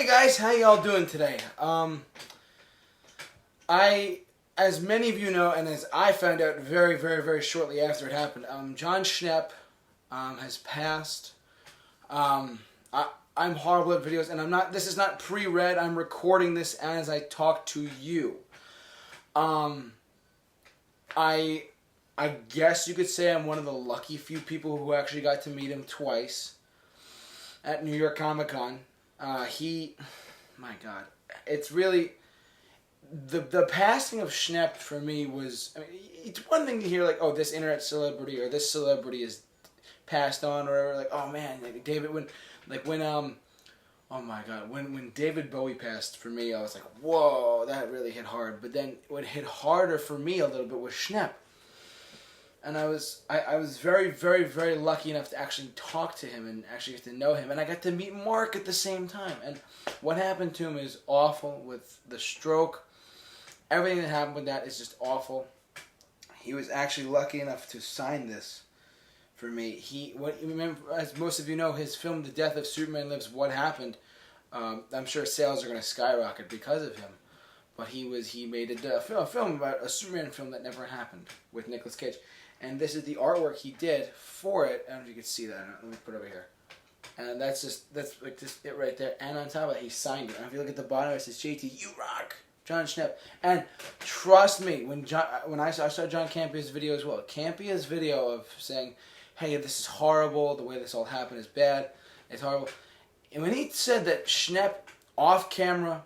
guys, how y'all doing today? As many of you know, and as I found out very, very, very shortly after it happened, Jon Schnepp has passed. I'm horrible at videos, and this is not pre-read. I'm recording this as I talk to you. I guess you could say I'm one of the lucky few people who actually got to meet him twice at New York Comic Con. My God, it's really the passing of Schnepp for me was. I mean, it's one thing to hear like, oh, this internet celebrity or this celebrity is passed on, or whatever. Like, oh man, like oh my God, when David Bowie passed for me, I was like, whoa, that really hit hard. But then what hit harder for me a little bit was Schnepp. And I was very, very, very lucky enough to actually talk to him and actually get to know him. And I got to meet Mark at the same time. And what happened to him is awful with the stroke. Everything that happened with that is just awful. He was actually lucky enough to sign this for me. Remember, as most of you know, his film The Death of Superman Lives, What Happened, I'm sure sales are going to skyrocket because of him. But he made a film about a Superman film that never happened with Nicolas Cage. And this is the artwork he did for it. I don't know if you can see that. Let me put it over here. And that's it right there. And on top of it, he signed it. And if you look at the bottom, it says, JT, you rock, Jon Schnepp. And trust me, when I saw John Campia's video as well. Campia's video of saying, hey, this is horrible. The way this all happened is bad. It's horrible. And when he said that Schnepp off camera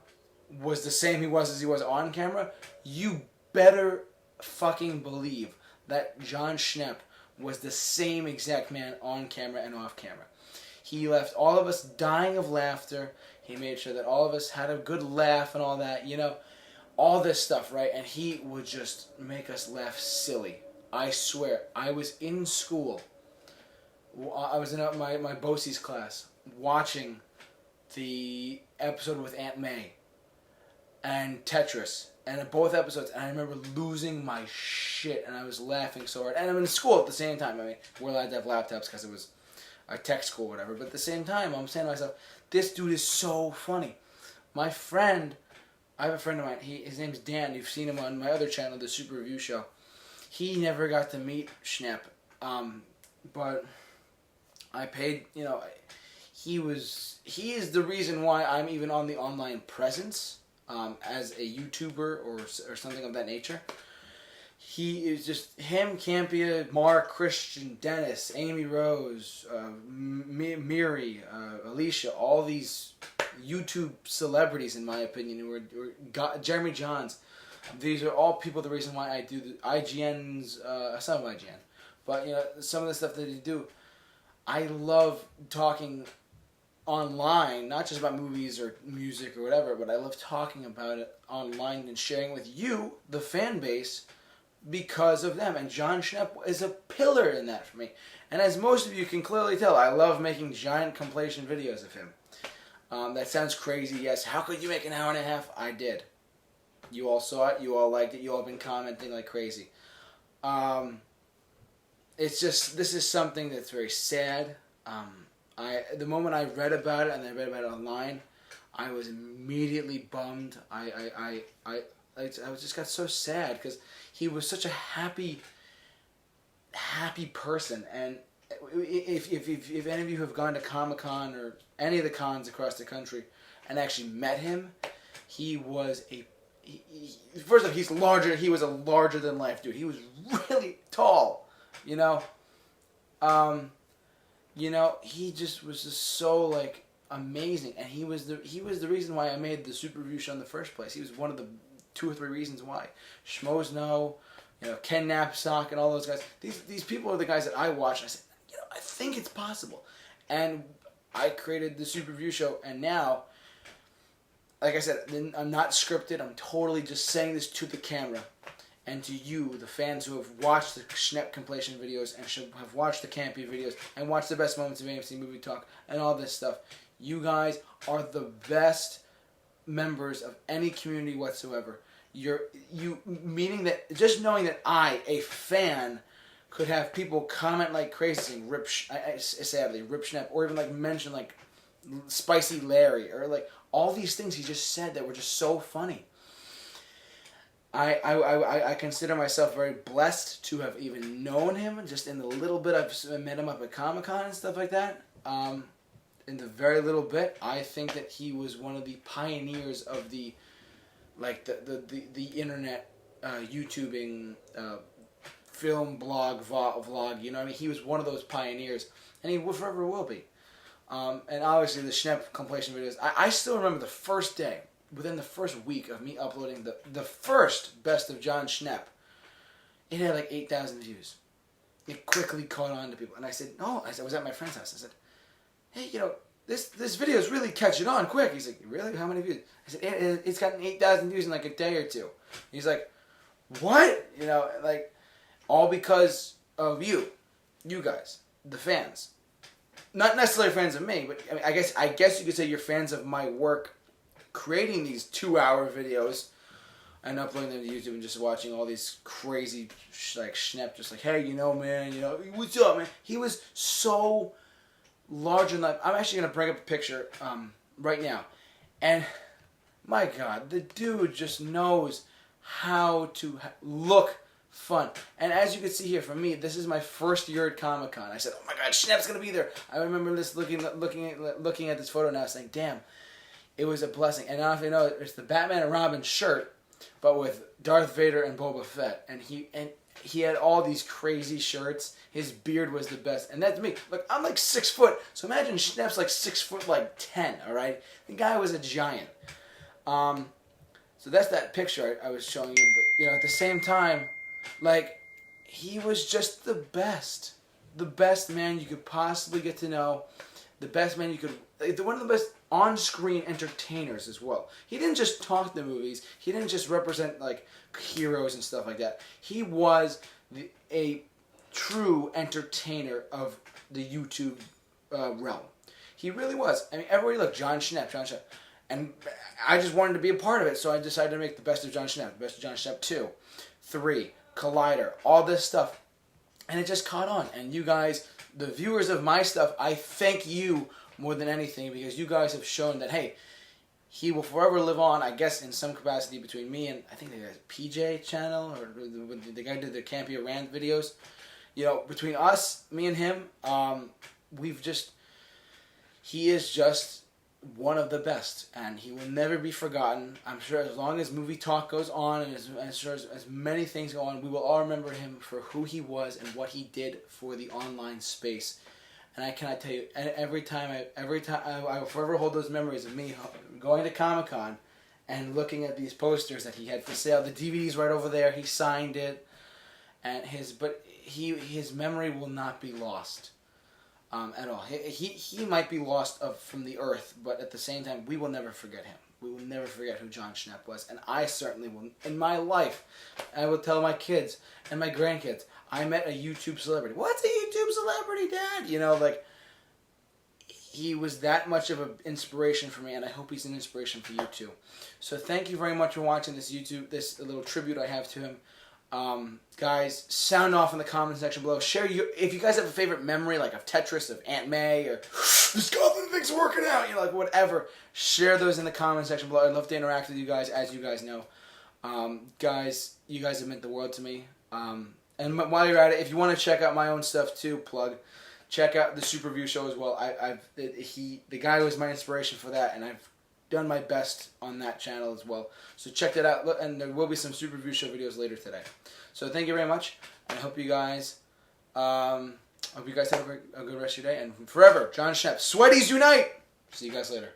was the same he was as he was on camera, you better fucking believe that Jon Schnepp was the same exact man on camera and off camera. He left all of us dying of laughter. He made sure that all of us had a good laugh and all that, all this stuff, right? And he would just make us laugh silly. I swear, I was in school. I was in my BOCES class watching the episode with Aunt May and Tetris, and in both episodes, and I remember losing my shit, and I was laughing so hard. And I'm in school at the same time. I mean, we're allowed to have laptops because it was a tech school or whatever, but at the same time, I'm saying to myself, this dude is so funny. My friend, I have a friend of mine, his name's Dan, you've seen him on my other channel, the Super Review Show. He never got to meet Schnepp, but I paid, he is the reason why I'm even on the online presence. As a YouTuber or something of that nature. He is just him, Campia, Mark, Christian, Dennis, Amy Rose, Miri, Alicia, all these YouTube celebrities, in my opinion, Jeremy Johns. These are all people the reason why I do the IGN's, some of IGN, but some of the stuff that they do. I love talking online, not just about movies or music or whatever, but I love talking about it online and sharing with you, the fan base, because of them. And Jon Schnepp is a pillar in that for me. And as most of you can clearly tell, I love making giant compilation videos of him. That sounds crazy, yes. How could you make an hour and a half? I did. You all saw it, you all liked it, you all have been commenting like crazy. It's just, this is something that's very sad. The moment I read about it and I read about it online, I was immediately bummed. I just got so sad because he was such a happy person. And if any of you have gone to Comic-Con or any of the cons across the country and actually met him, he was first off, he's larger. He was a larger than life dude. He was really tall, he just was so amazing, and he was the reason why I made the Super Review Show in the first place. He was one of the 2 or 3 reasons why. Schmoes know, Ken Knapsack and all those guys. These people are the guys that I watch. And I said, I think it's possible, and I created the Super Review Show, and now, like I said, I'm not scripted. I'm totally just saying this to the camera. And to you, the fans who have watched the Schnepp compilation videos and have watched the Campy videos and watched the best moments of AMC Movie Talk and all this stuff, you guys are the best members of any community whatsoever. Meaning that just knowing that I, a fan, could have people comment like crazy, saying sadly Rip Schnepp, or even mention Spicy Larry, or all these things he just said that were just so funny. I consider myself very blessed to have even known him, just in the little bit I've met him up at Comic-Con and stuff like that. In the very little bit, I think that he was one of the pioneers of the internet, YouTubing, film, blog, vlog, you know what I mean? He was one of those pioneers, and he forever will be. And obviously the Schnepp compilation videos, I still remember the first day, within the first week of me uploading the first Best of Jon Schnepp, it had like 8,000 views. It quickly caught on to people. And I said, no, I was at my friend's house. I said, hey, you know, this video is really catching on quick. He's like, really? How many views? I said, it's gotten 8,000 views in like a day or two. He's like, what? You know, like, all because of you guys, the fans. Not necessarily fans of me, but I mean, I guess you could say you're fans of my work creating these 2-hour videos and uploading them to YouTube and just watching all these crazy, like, Schnepp, just like, hey, you know, man, you know, what's up, man? He was so large in life. I'm actually going to bring up a picture right now. And, my God, the dude just knows how to look fun. And as you can see here, for me, this is my first year at Comic-Con. I said, oh my God, Schnepp's going to be there. I remember this looking at this photo now saying, damn, it was a blessing. And I don't know if you know, it's the Batman and Robin shirt, but with Darth Vader and Boba Fett. And he had all these crazy shirts. His beard was the best. And that's me. Look, I'm like 6 foot. So imagine Schnepp's like 6 foot, like 10, all right? The guy was a giant. So that's that picture I was showing you. But, you know, at the same time, like, he was just the best. The best man you could possibly get to know. The best man you could... One of the best on-screen entertainers as well. He didn't just talk the movies. He didn't just represent, like, heroes and stuff like that. He was a true entertainer of the YouTube realm. He really was. I mean, everybody looked, Jon Schnepp. And I just wanted to be a part of it, so I decided to make the Best of Jon Schnepp. Best of Jon Schnepp 2, 3, Collider, all this stuff. And it just caught on. And you guys, the viewers of my stuff, I thank you more than anything, because you guys have shown that, hey, he will forever live on, I guess, in some capacity between me and, I think the guy's PJ channel, or the guy who did the Campy Rand videos. You know, between us, me and him, he is just one of the best, and he will never be forgotten. I'm sure as long as movie talk goes on, and as many things go on, we will all remember him for who he was and what he did for the online space. And I cannot tell you, every time I will forever hold those memories of me going to Comic-Con and looking at these posters that he had for sale. The DVD's right over there. He signed it, and his memory will not be lost at all. He might be lost from the earth, but at the same time, we will never forget him. We will never forget who Jon Schnepp was, and I certainly will. In my life, I will tell my kids and my grandkids, I met a YouTube celebrity. What's a YouTube celebrity, Dad? You know, like, he was that much of an inspiration for me, and I hope he's an inspiration for you too. So thank you very much for watching this little tribute I have to him. Guys, sound off in the comment section below. Share if you guys have a favorite memory, like of Tetris, of Aunt May, or this goblin thing's working out, you know, like whatever. Share those in the comment section below. I'd love to interact with you guys, as you guys know. Guys, you guys have meant the world to me. And while you're at it, if you want to check out my own stuff too, check out the Super View Show as well. The guy was my inspiration for that, and I've done my best on that channel as well. So check that out, and there will be some Super View Show videos later today. So thank you very much, and I hope you guys have a good rest of your day. And forever, Jon Schnepp, Sweaties unite! See you guys later.